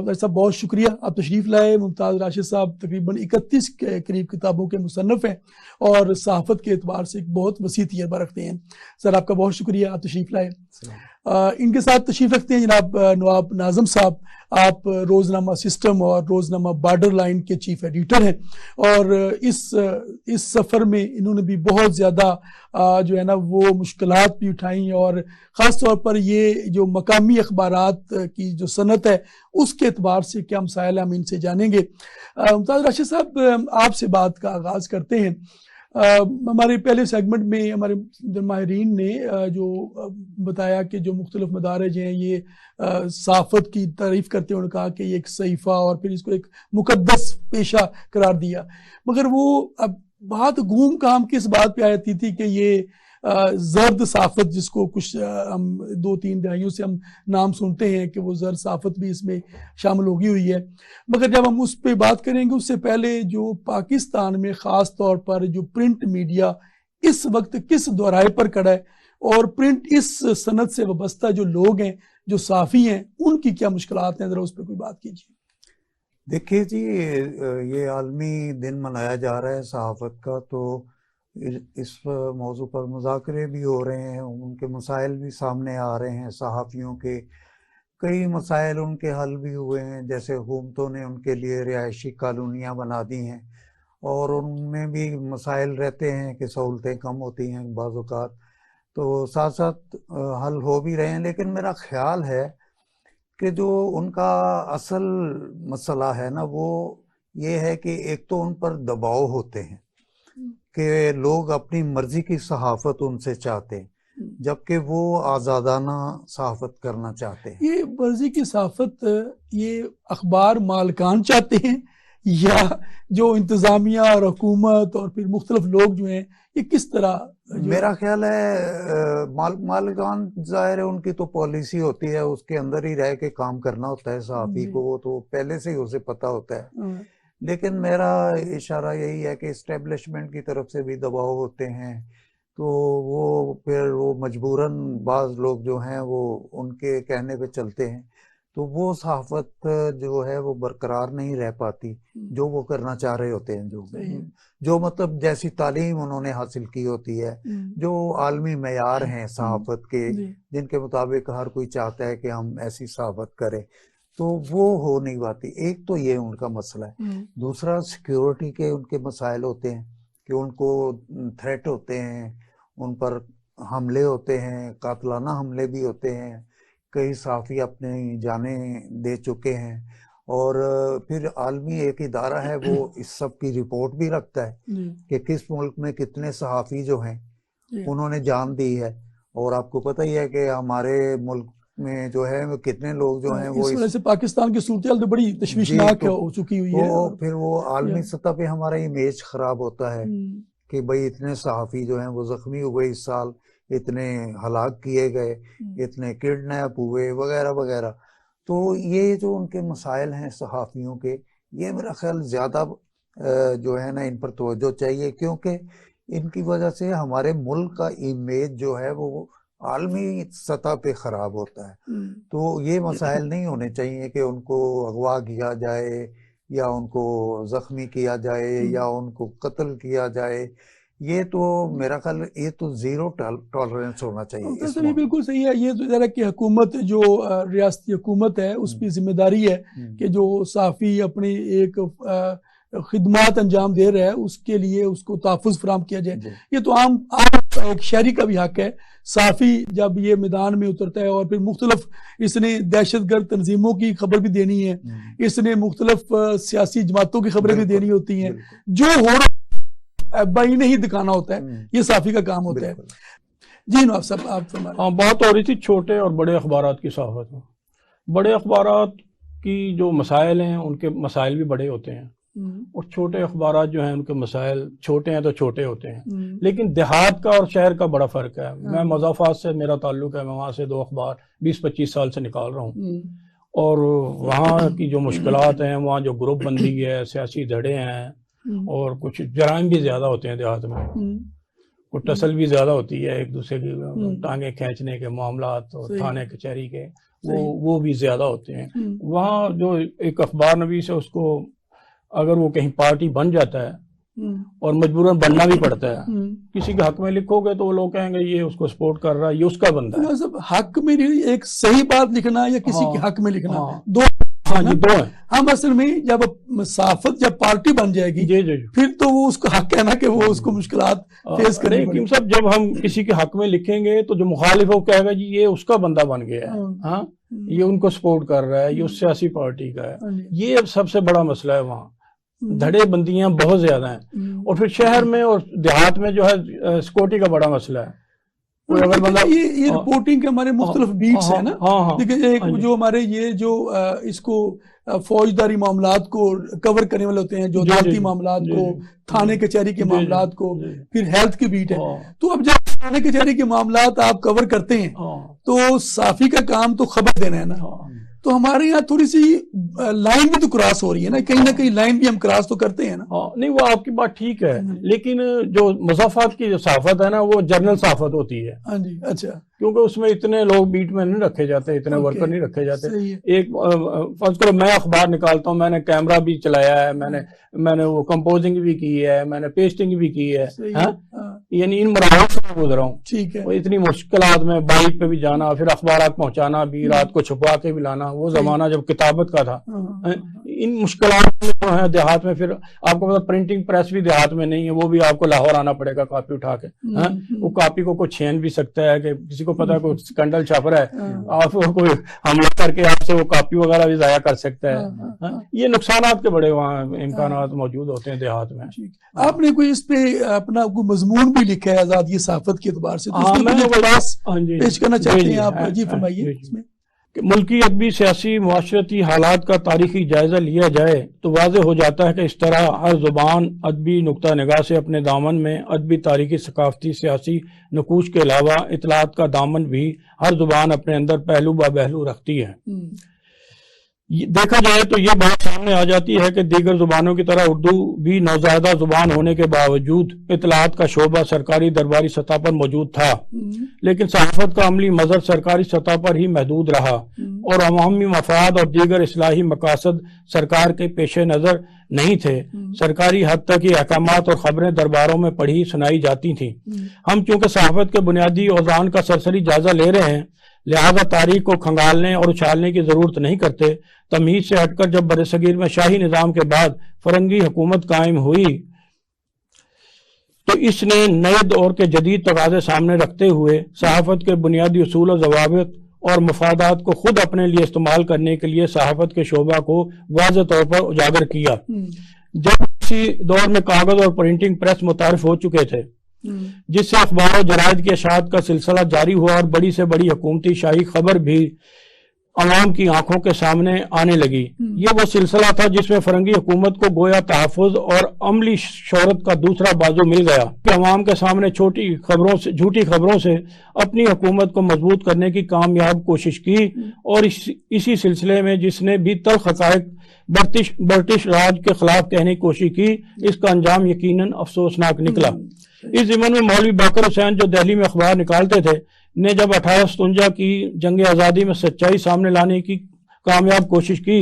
वैसा बहुत शुक्रिया आप तशरीफ़ लाए। मुमताज़ राशिद साहब तकरीबन 31 के करीब किताबों के मुसन्नफ़ हैं और सहाफ़त के एतबार से एक बहुत वसी तजर्बा रखते हैं। सर आपका बहुत शुक्रिया, आप तशरीफ़ लाए। इनके साथ तशरीफ़ रखते हैं जनाब नवाब नाज़म साहब। आप रोज़नामा सिस्टम और रोज़नामा बॉर्डर लाइन के चीफ एडिटर हैं और इस सफ़र में इन्होंने भी बहुत ज़्यादा जो है ना वो मुश्किलात भी उठाई और ख़ास तौर पर ये जो मकामी अखबारात की जो सनत है उसके एतबार से क्या मसाइल हम इनसे जानेंगे। मुमताज़ राशिद साहब, आपसे बात का आगाज़ करते हैं। हमारे पहले सेगमेंट में हमारे माहिरीन ने जो बताया कि जो मुख्तलिफ मदारज हैं ये सहाफ़त की तारीफ़ करते हैं, उन्होंने कहा कि ये एक सहीफ़ा और फिर इसको एक मुक़द्दस पेशा करार दिया, मगर वो अब बात घूम काम किस बात पे आ जाती थी कि ये जर्द सहाफ़त, जिसको कुछ हम 2-3 दहाइयों से हम नाम सुनते हैं कि वो जर्द सहाफ़त भी इसमें शामिल होगी हुई है, मगर जब हम उस पर बात करेंगे उससे पहले जो पाकिस्तान में ख़ास तौर पर जो प्रिंट मीडिया इस वक्त किस दोराहे पर खड़ा है और प्रिंट इस सनत से वाबस्ता जो लोग हैं, जो साफ़ी हैं, उनकी क्या मुश्किलात हैं, ज़रा उस पर कोई बात कीजिए। देखिए जी, ये आलमी दिन मनाया जा रहा है सहाफ़त का, तो इस मौजू पर मुज़ाकरे भी हो रहे हैं, उनके मसाइल भी सामने आ रहे हैं। सहाफ़ियों के कई मसाइल उनके हल भी हुए हैं, जैसे हुकूमतों ने उनके लिए रिहायशी कॉलोनियाँ बना दी हैं और उनमें भी मसाइल रहते हैं कि सहूलतें कम होती हैं बाज़ औक़ात, तो साथ साथ हल हो भी रहे हैं। लेकिन मेरा ख्याल है कि जो उनका असल मसला है ना वो ये है कि एक तो उन पर दबाव होते हैं कि लोग अपनी मर्जी की सहाफ़त उनसे चाहते हैं, जबकि वो आज़ादाना सहाफ़त करना चाहते हैं। ये मर्जी की सहाफ़त ये अखबार मालकान चाहते हैं या जो इंतज़ामिया और हुकूमत और फिर मुख्तलिफ लोग जो हैं ये किस तरह? मेरा ख्याल है मालकान ज़ाहिर है उनकी तो पॉलिसी होती है, उसके अंदर ही रह के काम करना होता है सहाफ़ी को, वो तो पहले से ही उसे पता होता है। लेकिन मेरा इशारा यही है कि इस्टेब्लिशमेंट की तरफ से भी दबाव होते हैं, तो वो फिर वो मजबूरन बाज़ लोग जो हैं वो उनके कहने पे चलते हैं, तो वो सहाफ़त जो है वो बरकरार नहीं रह पाती जो वो करना चाह रहे होते हैं। जो मतलब जैसी तालीम उन्होंने हासिल की होती है, जो आलमी मयार हैं सहाफ़त के, जिनके मुताबिक हर कोई चाहता है कि हम ऐसी सहाफ़त करें, तो वो हो नहीं पाती। एक तो ये उनका मसला है। दूसरा सिक्योरिटी के उनके मसाइल होते हैं कि उनको थ्रेट होते हैं, उन पर हमले होते हैं, कातलाना हमले भी होते हैं, कई सहाफ़ी अपने जाने दे चुके हैं। और फिर आलमी एक इदारा है वो इस सब की रिपोर्ट भी रखता है कि किस मुल्क में कितने सहाफ़ी जो हैं उन्होंने जान दी है, और आपको पता ही है कि हमारे मुल्क में जो है वो कितने लोग जो हैं वो इस वजह से पाकिस्तान की सूरत तो बड़ी तशवीशनाक हो चुकी हुई है। तो फिर वो आलमी सतह पे हमारा इमेज खराब होता है कि भाई इतने सहाफ़ी जो हैं वो ज़ख्मी हुए इस साल, इतने हलाक किए गए, इतने किडनैप हुए वगैरह वगैरह। तो ये जो उनके मसाइल हैं सहाफ़ियों के, ये मेरा ख्याल ज़्यादा जो है ना इन पर तवज्जो चाहिए, क्योंकि इनकी वजह से हमारे मुल्क का इमेज जो है वो आलमी सतह पे ख़राब होता है। तो ये मसाइल नहीं होने चाहिए कि उनको अगवा किया जाए या उनको ज़ख्मी किया जाए या उनको कत्ल किया जाए। ये तो मेरा ख्याल ये तो ज़ीरो टॉलरेंस होना चाहिए। तो बिल्कुल सही है। ये तो ज़रा कि हुकूमत जो रियासती हुकूमत है उसकी जिम्मेदारी है कि जो सहाफ़ी अपनी एक खिदमात अंजाम दे रहा है उसके लिए उसको तहफ़्फ़ुज़ फराहम किया जाए। ये तो आम एक शहरी का भी हक है। सहाफ़ी जब ये मैदान में उतरता है और फिर मुख्तलिफ इसने दहशतगर्द तंजीमों की खबर भी देनी है, इसने मुख्तलिफ सियासी जमातों की खबरें भी देनी होती हैं, जो हो भाई नहीं दिखाना होता है, ये सहाफ़ी का काम होता है। जी नवाब साहब आप फरमाइए। हाँ, बात हो रही थी छोटे और बड़े अखबारात की सहाफ़त में। बड़े अखबारात की जो मसाइल हैं उनके मसाइल भी बड़े होते हैं, और छोटे अखबारात जो हैं उनके मसाइल छोटे हैं तो छोटे होते हैं। लेकिन देहात का और शहर का बड़ा फ़र्क है। मैं मुज़फ़्फ़राबाद से मेरा ताल्लुक़ है, मैं वहाँ से 2 अखबार 20-25 साल से निकाल रहा हूँ, और वहाँ की जो मुश्किलात हैं, वहाँ जो ग्रुप बंदी है, सियासी धड़े हैं, और कुछ जराइम भी ज़्यादा होते हैं देहात में, कुछ टसल भी ज़्यादा होती है, एक दूसरे की टांगे खींचने के मामलात और थाने कचहरी के वो भी ज़्यादा होते हैं। वहाँ जो एक अखबार नवीस है, उसको अगर वो कहीं पार्टी बन जाता है और मजबूरन बनना भी पड़ता है, किसी के हक में लिखोगे तो वो लोग कहेंगे ये उसको सपोर्ट कर रहा है, ये उसका बंदा है। सब हक में नहीं, एक सही बात लिखना या किसी के हक में लिखना, दो हाँ जी, दो है। हम असल में जब सहाफत जब पार्टी बन जाएगी जी जी, फिर तो वो उसका हक है ना कि वो उसको मुश्किलात फेस करेंगे। लेकिन सब जब हम किसी के हक में लिखेंगे तो जो मुखालिफ है वो कहेगा जी ये उसका बंदा बन गया है, हाँ ये उनको सपोर्ट कर रहा है, ये उस सियासी पार्टी का है। ये अब सबसे बड़ा मसला है। वहाँ धड़े बंदियां बहुत ज्यादा हैं, और फिर शहर में और देहात में जो है सिक्योरिटी का बड़ा मसला है। अगर मतलब ये रिपोर्टिंग के हमारे मुख्तलिफ बीट्स है ना, देखिए एक जो हमारे ये जो इसको फौजदारी मामलात को कवर करने वाले होते हैं, जो अदालती मामलात को, थाने कचहरी के मामलात को, फिर हेल्थ की बीट है। तो अब जब थाने कचहरी के मामलात आप कवर करते हैं तो साफी का काम तो खबर देना है ना, तो हमारे यहाँ थोड़ी सी लाइन भी तो क्रॉस हो रही है ना कहीं लाइन भी हम क्रॉस तो करते हैं ना। नहीं वो आपकी बात ठीक है, लेकिन जो मुज़फ़्फ़राबाद की जो सहाफ़त है ना वो जर्नल सहाफ़त होती है। हाँ जी, अच्छा, क्योंकि उसमें इतने लोग बीट में नहीं रखे जाते, इतने वर्कर नहीं रखे जाते। एक फर्ज करो मैं अखबार निकालता हूँ, मैंने कैमरा भी चलाया है, मैंने वो कंपोजिंग भी की है, मैंने पेस्टिंग भी की है, यानी इन मराहल से गुजरा हूँ। ठीक है। इतनी मुश्किलात में बाइक पे भी जाना, फिर अखबार पहुंचाना भी, रात को छुपा के भी लाना, वो जमाना जब किताबत का था। इन मुश्किलात में जो है देहात में, फिर आपको पता प्रिंटिंग प्रेस भी देहात में नहीं है, वो भी आपको लाहौर आना पड़ेगा कॉपी उठा के। वो कॉपी को कोई छीन भी सकता है, कि किसी को पता है कोई स्कैंडल छाप रहा है, आप कोई हमला करके आपसे वो कॉपी वगैरह भी जाया कर सकता है। ये नुकसानात के बड़े वहाँ इम्कानात मौजूद होते हैं देहात में। आपने कोई इस पे अपना कोई मजमून भी लिखा है आजादी सहाफत के एतबार से, तो पेश करना चाहते हैं आप? जी फरमाइए। इसमें मुल्की अदबी सियासी मुआशरती हालात का तारीखी जायजा लिया जाए तो वाज़ेह हो जाता है कि इस तरह हर जुबान अदबी नुक्ता निगाह से अपने दामन में अदबी, तारीखी, सकाफती, सियासी नकूश के अलावा इतलात का दामन भी हर जुबान अपने अंदर पहलू ब पहलू रखती है। देखा जाए तो ये बात सामने आ जाती है कि दीगर जुबानों की तरह उर्दू भी नौज़ायदा जुबान होने के बावजूद इतलात का शोबा सरकारी दरबारी सतह पर मौजूद था, लेकिन सहाफत का अमली मजहर सरकारी सतह पर ही महदूद रहा और अवामी मफाद और दीगर इस्लाही मकासद सरकार के पेश नज़र नहीं थे। सरकारी हद तक ही अहकामात और खबरें दरबारों में पढ़ी सुनाई जाती थीं। हम चूंकि सहाफत के बुनियादी औज़ान का सरसरी जायजा ले रहे हैं, लिहाजा तारीख को खंगालने और उछालने की जरूरत नहीं करते। तमीज से हटकर जब बरसगीर में शाही निजाम के बाद फरंगी हुकूमत कायम हुई तो इसने नए दौर के जदीद तकाज़े सामने रखते हुए सहाफत के बुनियादी उसूल और ज़वाबित और मफादात को खुद अपने लिए इस्तेमाल करने के लिए सहाफत के शोबा को वाज़ेह तौर पर उजागर किया। जब इसी दौर में कागज और प्रिंटिंग प्रेस मुतारिफ हो चुके थे, जिससे अखबार और जरायद की अशात का सिलसिला जारी हुआ और बड़ी से बड़ी हुकूमती शाही खबर भी अवाम की आंखों के सामने आने लगी। ये वो सिलसिला था जिसमें फरंगी हुकूमत को गोया तहफ़्फ़ुज़ और अमली शोहरत का दूसरा बाजू मिल गया कि अवाम के सामने झूठी खबरों से अपनी हुकूमत को मजबूत करने की कामयाब कोशिश की, और इसी सिलसिले में जिसने भी तल्ख़ हक़ाइक़ ब्रिटिश राज के खिलाफ कहने की कोशिश की, इसका अंजाम यकीनन अफसोसनाक निकला। इस ज़िमन में मौलवी बाकर हुसैन जो दिल्ली में अखबार निकालते थे ने जब 1857 की जंग आज़ादी में सच्चाई सामने लाने की कामयाब कोशिश की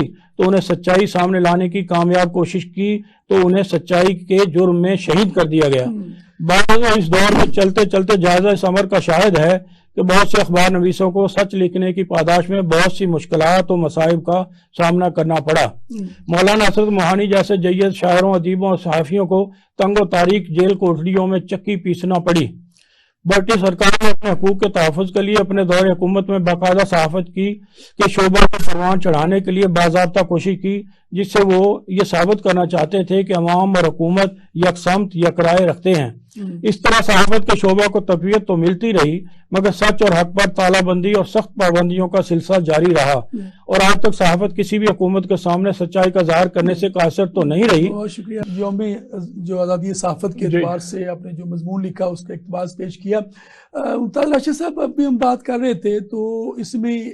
तो उन्हें सच्चाई के जुर्म में शहीद कर दिया गया। बाद इस दौर में चलते चलते जायजा इस अमर का शाहिद है कि बहुत से अखबार नवीसों को सच लिखने की पादाश में बहुत सी मुश्किलात और मसाइब का सामना करना पड़ा। मौलाना हसरत मोहानी जैसे जय्यद शायरों, अदीबों और सहाफ़ियों को तंगो तारीख जेल कोठरियों में चक्की पीसना पड़ी। ब्रिटिश सरकार ने अपने हकूक के तहफ़्फ़ुज़ के लिए अपने दौर हुकूमत में बाकायदा सहाफ़त के शोबा को परवान चढ़ाने के लिए बाज़ाब्ता कोशिश की, जिससे वो ये साबित करना चाहते थे कि अवाम और हुकूमत यकसमत यकराए रखते हैं। इस तरह सहाफत के शोबा को तकवीत तो मिलती रही, मगर सच और हक पर तालाबंदी और सख्त पाबंदियों का सिलसिला जारी रहा और आज तक सहाफत किसी भी हुकूमत के सामने सच्चाई का ज़ाहिर करने से कासिर तो नहीं रही। बहुत शुक्रिया। जो आज़ादी सहाफत के एतबार से आपने जो मजमून लिखा उसका इक़्तिबास पेश किया। मुमताज़ राशिद साहब, अभी हम बात कर रहे थे तो इसमें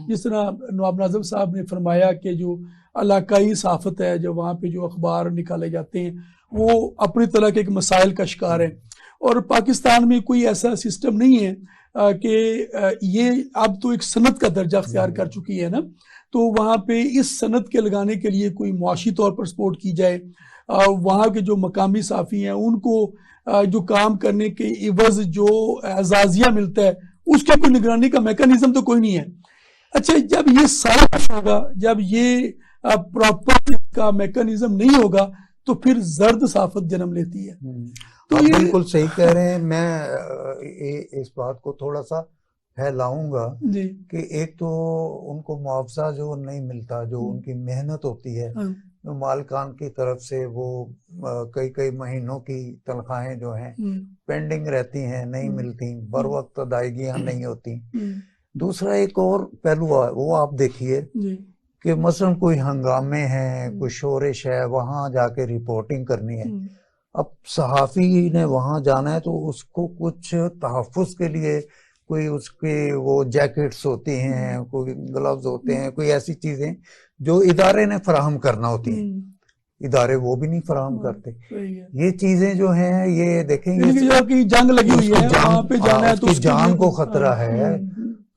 जिस तरह नवाब नाज़िम साहब ने फरमाया कि जो इलाकाई सहाफत है, जो वहाँ पे जो अखबार निकाले जाते हैं वो अपनी तरह के एक मसाइल का शिकार है और पाकिस्तान में कोई ऐसा सिस्टम नहीं है कि ये अब तो एक सनत का दर्जा अख्तियार कर चुकी है ना, तो वहाँ पे इस सनत के लगाने के लिए कोई मुआशी तौर पर सपोर्ट की जाए, वहाँ के जो मकामी साफ़ी हैं उनको जो काम करने के इवज़ जो एजाज़िया मिलता है उसकी कोई निगरानी का मेकनिज़म तो कोई नहीं है। अच्छा, जब ये सारा कुछ होगा, जब ये प्रॉपर का मेकनिज़म नहीं होगा तो फिर जर्द सहाफत जन्म लेती है। तो ये बिल्कुल सही कह रहे हैं। मैं इस बात को थोड़ा सा फैलाऊंगा कि एक तो उनको मुआवजा जो नहीं मिलता, जो उनकी मेहनत होती है, तो मालिकान की तरफ से वो कई कई महीनों की तनख्वाहें जो हैं पेंडिंग रहती हैं, नहीं मिलती, बर वक्त अदायगियां नहीं होती। दूसरा एक और पहलू है, वो आप देखिए कि मसलन कोई हंगामे हैं, कोई शोरिश है, वहां जाके रिपोर्टिंग करनी है। अब सहाफ़ी ने वहां जाना है तो उसको कुछ तहफ़्फ़ुज़ के लिए कोई उसके वो जैकेट्स होती हैं, कोई ग्लव्स होते हैं, कोई ऐसी चीजें जो इदारे ने फराहम करना होती हैं, इदारे वो भी नहीं फराहम करते। ये चीजें जो हैं, ये देखेंगे कि जंग लगी हुई है, वहां पे जाना है तो उसकी जान को खतरा है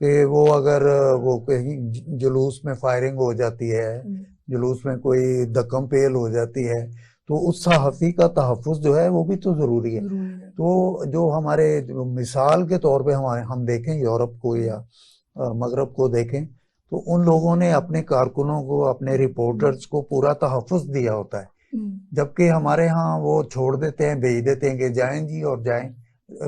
कि वो अगर वो कहीं जुलूस में फायरिंग हो जाती है, जुलूस में कोई दकम पेल हो जाती है, तो उस सहाफ़ी का तहफ़्फ़ुज़ जो है वो भी तो ज़रूरी है। तो जो हमारे मिसाल के तौर पे हम देखें यूरोप को या मगरब को देखें, तो उन लोगों ने अपने कारकुनों को, अपने रिपोर्टर्स को पूरा तहफ़्फ़ुज़ दिया होता है, जबकि हमारे यहाँ वो छोड़ देते हैं, भेज देते हैं कि जाएं जी और जाएं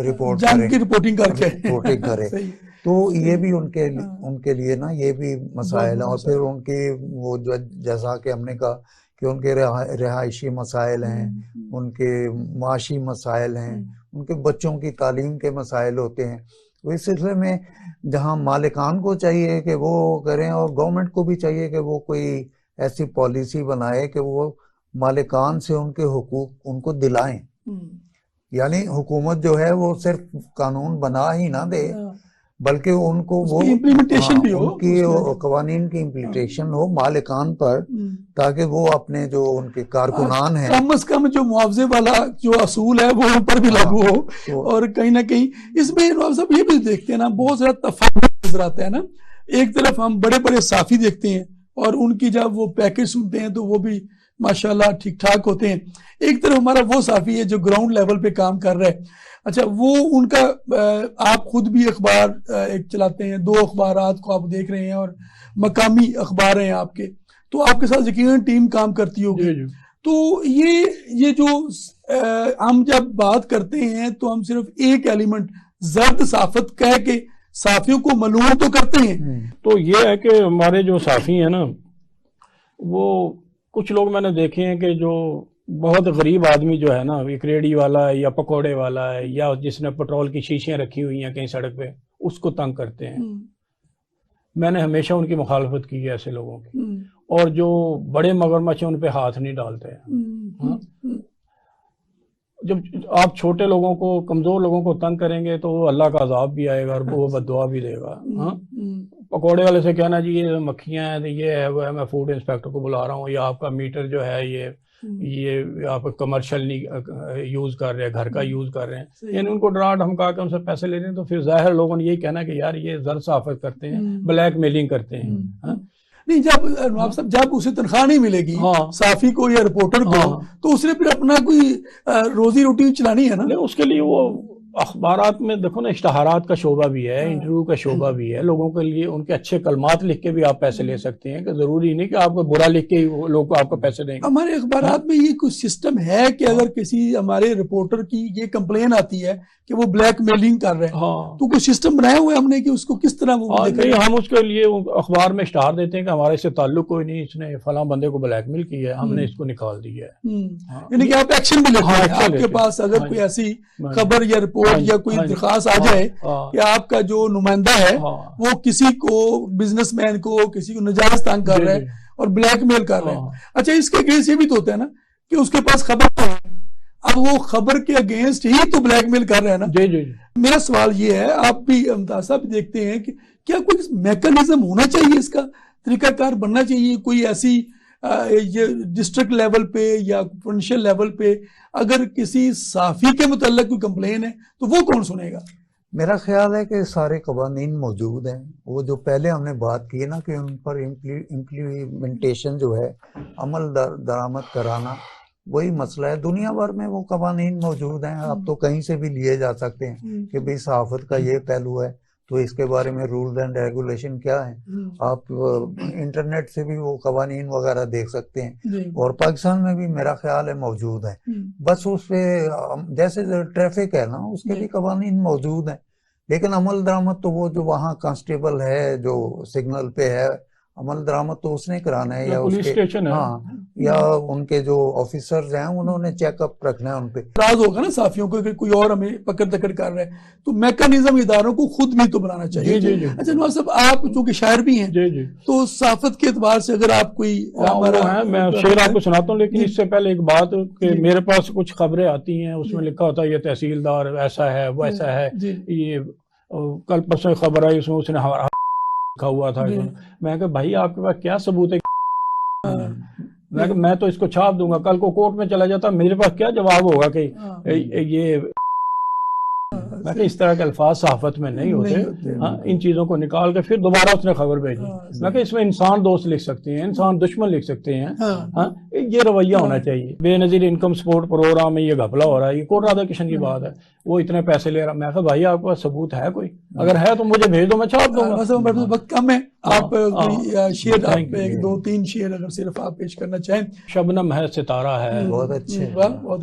रिपोर्ट करें, रिपोर्टिंग करें। तो ये भी उनके लिए ना ये भी मसाइल है। और फिर उनकी वो जो जैसा कि हमने कहा कि उनके रिहायशी मसाइल हैं, उनके माशी मसाइल हैं, उनके बच्चों की तालीम के मसाइल होते हैं। तो इस सिलसिले में जहाँ मालिकान को चाहिए कि वो करें और गवर्नमेंट को भी चाहिए कि वो कोई ऐसी पॉलिसी बनाए कि वो मालिकान से उनके हुकूक उनको दिलाएं। यानी हुकूमत जो है वो सिर्फ कानून बना ही ना दे, बल्कि उनको वो इम्प्लीमेंटेशन भी हो, उनकी कवानीन की इम्प्लीमेंटेशन हो मालिकान पर, ताकि वो अपने जो उनके कारकुनान हैं, कम से कम जो मुआवजे वाला जो असूल है वो ऊपर भी लागू हो। और कहीं ना कहीं इसमें नवाब साहब ये भी देखते हैं ना, बहुत सारा तफावत नजर आता है ना। एक तरफ हम बड़े बड़े साफी देखते हैं और उनकी जब वो पैकेज सुनते हैं तो वो भी माशाल्लाह ठीक ठाक होते हैं। एक तरफ हमारा वो साफी है जो ग्राउंड लेवल पे काम कर रहा है। अच्छा, वो उनका आप खुद भी अखबार एक चलाते हैं, 2 अखबारात को आप देख रहे हैं और मकामी अखबार हैं आपके, तो आपके साथ यकीनन टीम काम करती होगी। तो ये जो हम जब बात करते हैं तो हम सिर्फ एक एलिमेंट जर्द साफत कह के साफियों को मलूम तो करते हैं। तो ये है कि हमारे जो साफी हैं ना, वो कुछ लोग मैंने देखे हैं कि जो बहुत गरीब आदमी जो है ना, एक रेडी वाला है या पकौड़े वाला है या जिसने पेट्रोल की शीशियां रखी हुई हैं कहीं सड़क पे, उसको तंग करते हैं। मैंने हमेशा उनकी मुखालफत की है ऐसे लोगों की। और जो बड़े मगरमच्छ उन पे हाथ नहीं डालते हैं। जब आप छोटे लोगों को, कमजोर लोगों को तंग करेंगे तो अल्लाह का अजाब भी आएगा और वो बद्दुआ भी देगा। पकौड़े वाले से कहना जी ये मक्खियां हैं, ये है वो है, मैं फूड इंस्पेक्टर को बुला रहा हूँ, या आपका मीटर जो है ये आप कमर्शियल नहीं यूज कर रहे हैं, घर का यूज कर रहे हैं, यानी उनको डरा धमका के उनसे पैसे ले रहे हैं। तो फिर जाहिर लोगों ने यही कहना कि यार ये जर साफत करते हैं, ब्लैक मेलिंग करते हैं। नहीं, जब नवाब साहब जब उसे तनख्वाह नहीं मिलेगी साफी को या रिपोर्टर को, तो उसने फिर अपना कोई रोजी रोटी चलानी है ना। उसके लिए वो अखबारात में देखो ना, इश्तहारात का शोबा भी है, इंटरव्यू का शोबा भी है, लोगों के लिए उनके अच्छे कलमात लिख के भी आप पैसे ले सकते हैं, कि जरूरी नहीं कि आपको बुरा लिख के ही लोग को आपको पैसे देंगे। हमारे अखबारात में ये कुछ सिस्टम है कि अगर किसी हमारे रिपोर्टर की ये कंप्लेन आती है कि वो ब्लैकमेलिंग कर रहे हैं, हाँ, तो कुछ सिस्टम बनाया हुआ है हमने कि उसको किस तरह वो हाँ, देखें? नहीं, हम उसके लिए अखबार में इश्तहार देते हैं कि हमारे से ताल्लुक कोई नहीं, इसने फला बंदे को ब्लैकमेल किया है, हमने इसको निकाल दिया है। हाँ, यानी कि आप एक्शन भी लेते हाँ, हैं। एक्शन आपके लेते हैं। पास अगर हाँ कोई जी, ऐसी हाँ खबर या रिपोर्ट हाँ जी, या कोई हाँ जी, दरखास्त आ हाँ, जाए हाँ, कि आपका जो नुमाइंदा है हाँ, वो किसी को, बिजनेसमैन को, किसी को नजायज तंग कर जी, रहा जी, है और ब्लैकमेल कर रहे हैं। हाँ, अच्छा, इसके अगेंस्ट ये भी तो होता है ना कि उसके पास खबर तो है, अब वो खबर के अगेंस्ट ही तो ब्लैकमेल कर रहे हैं ना। जी, जी, जी। मेरा सवाल ये है, आप भी मुमताज साहब भी देखते हैं कि क्या कोई मैकेनिज्म होना चाहिए, इसका तरीकाकार बनना चाहिए, कोई ऐसी ये डिस्ट्रिक्ट लेवल पे या प्रोविंशियल लेवल पे अगर किसी साफी के मुतल्लिक कोई कंप्लेन है तो वो कौन सुनेगा? मेरा ख्याल है कि सारे कवानीन मौजूद हैं। वो जो पहले हमने बात की है ना कि उन पर इम्प्लीमेंटेशन जो है, अमल दरामद कराना, वही मसला है। दुनिया भर में वो कवानीन मौजूद हैं, आप तो कहीं से भी लिए जा सकते हैं कि भाई सहाफत का ये पहलू है तो इसके बारे में रूल्स एंड रेगुलेशन क्या है। आप इंटरनेट से भी वो कवानीन वगैरह देख सकते हैं, और पाकिस्तान में भी मेरा ख्याल है मौजूद है। बस उस पे जैसे ट्रैफिक है ना, उसके भी कवानीन मौजूद हैं, लेकिन अमल दरामद तो वो जो वहाँ कांस्टेबल है जो सिग्नल पे है, अमल दरामद तो उसने कराना है, या पुलिस उसके स्टेशन है। हाँ, या उनके जो ऑफिसर्स हैं उन्होंने चेकअप रखना है उनपे। राज होगा ना साफियों को कि कोई और हमें पकड़ दकड़ कर रहा है, तो मैकेनिज्म इदारों को खुद भी तो बनाना चाहिए। जी, जी, जी। अच्छा नवाज साहब, आप चूंकि शायर भी हैं, जी, जी, तो साफत के एतबार से अगर आप कोई वो है, मैं शेर आपको सुनाता हूँ, लेकिन जी। इससे पहले एक बात कि जी। मेरे पास कुछ खबरें आती हैं, उसमें लिखा होता है ये तहसीलदार ऐसा है वैसा है, जी। ये कल परसों खबर आई उसमें उसने हमारा लिखा हुआ था। जी। मैं कहा भाई आपके पास क्या सबूत है? मैं तो इसको छाप दूंगा, कल को कोर्ट में चला जाता, मेरे पास क्या जवाब होगा कि ये मैं इस तरह के अल्फाज सहाफत में नहीं होते। हाँ, इन चीजों को निकाल के फिर दोबारा उसने खबर भेजी। मैं इसमें इंसान दोस्त लिख सकते हैं, इंसान दुश्मन लिख सकते हैं। हाँ, ये रवैया होना चाहिए। बेनजीर इनकम सपोर्ट प्रोग्राम में ये घपला हो रहा है, ये कोट राधा किशन की बात है, वो इतने पैसे ले रहा। मैं कहा भाई आपके पास सबूत है कोई? अगर है तो मुझे भेज दो, मैं छाप दूंगा। वक्त कम है, आप शेर, आप एक दो तीन शेर अगर सिर्फ आप पेश करना चाहें। शबनम है सितारा है, बहुत अच्छे।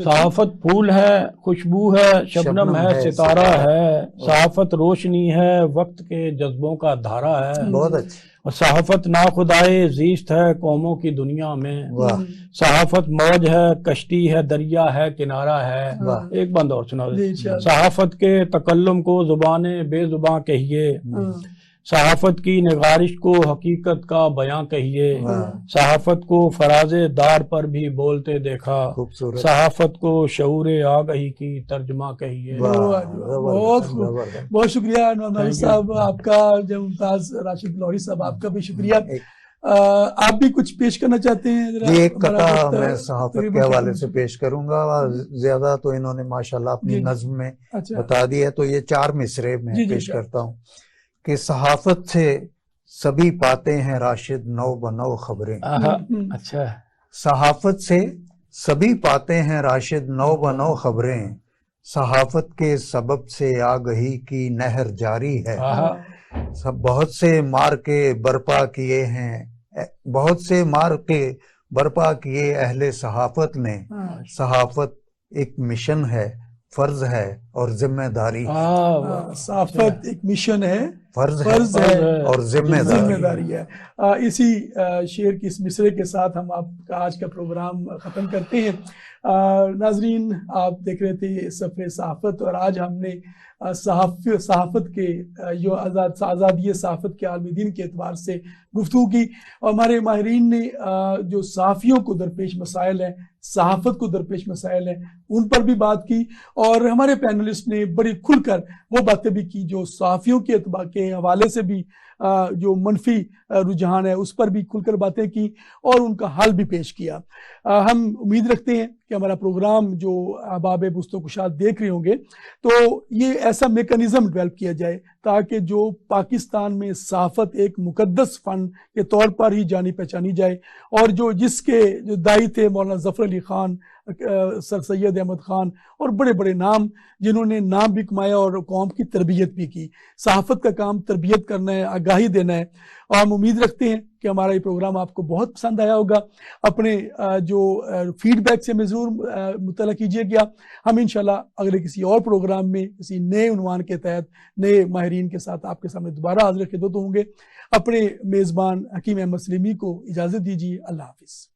सहाफत फूल है खुशबू है, शबनम है सितारा है, सहाफत रोशनी है वक्त के जज्बों का धारा है, बहुत अच्छे। और सहाफत नाखुदाए जीस्त है कौमों की दुनिया में, सहाफत मौज है कश्ती है दरिया है किनारा है। एक बंद और सुना दे। सहाफत के तकल्लुम को जुबाने बेजुबां कहिए, सहाफत की निगारिश को हकीकत का बयां कहिए, सहाफत को फराजे दार पर भी बोलते देखा, सहाफत को शऊर आगही की तर्जुमा कहिए। बहुत शुक्रिया नवाज साहब आपका, जब मुमताज राशिद लाहौरी साहब आपका भी शुक्रिया। आप भी कुछ पेश करना चाहते हैं? एक कथा मैं सहाफत के हवाले से पेश करूंगा, ज्यादा तो इन्होंने माशाल्लाह अपनी नज्म में बता दी है, तो ये 4 मिसरे में पेश करता हूँ कि सहाफत से सभी पाते हैं राशिद नौ बनौ खबरें। अच्छा। सहाफत से सभी पाते हैं राशिद नौ बनौ खबरें, सहाफत के सबब से आगही की नहर जारी है। सब बहुत से मार के बर्पा किए हैं, बहुत से मार के बर्पा किए अहले सहाफत ने, सहाफत एक मिशन है फर्ज है और जिम्मेदारी। सहाफत एक मिशन है, फर्ज है और जिम्मेदारी है। इसी शेर की इस मिसरे के साथ हम आपका आज का प्रोग्राम खत्म करते हैं। नाजरीन, आप देख रहे थे सफ़े सहाफत, और आज हमने सहाफत के जो आज़ादी सहाफत के आलमी दिन के एतबार से गुफ्तगू की, और हमारे माहिरीन ने जो सहाफ़ियों को दरपेश मसाइल हैं, सहाफत को दरपेश मसाइल हैं, उन पर भी बात की, और हमारे पैनलिस्ट ने बड़ी खुलकर वो बातें भी की जो सहाफ़ियों के एतबार के हवाले से भी जो मनफी रुझान है उस पर भी खुलकर बातें की और उनका हल भी पेश किया। हम उम्मीद रखते हैं कि हमारा प्रोग्राम जो अहबाब पुस्तकुशात देख रहे होंगे, तो ये ऐसा मेकनिज़म डेवलप किया जाए ताकि जो पाकिस्तान में सहाफत एक मुकद्दस फ़न के तौर पर ही जानी पहचानी जाए, और जो जिसके जो दाई थे मौलाना ज़फ़र अली ख़ान सर सैयद अहमद खान और बड़े बड़े नाम जिन्होंने नाम भी कमाया और कौम की तरबियत भी की। सहाफ़त का काम तरबियत करना है, आगाही देना है, और हम उम्मीद रखते हैं कि हमारा ये प्रोग्राम आपको बहुत पसंद आया होगा। अपने जो फीडबैक से हमें ज़रूर मुतला कीजिएगा। हम इंशाल्लाह अगले किसी और प्रोग्राम में किसी नए उन्वान के तहत नए माहिरीन के साथ आपके सामने दोबारा हाज़िर खिदमत होंगे। अपने मेज़बान हकीम अहमद सलीमी को इजाज़त दीजिए। अल्लाह हाफ़िज़।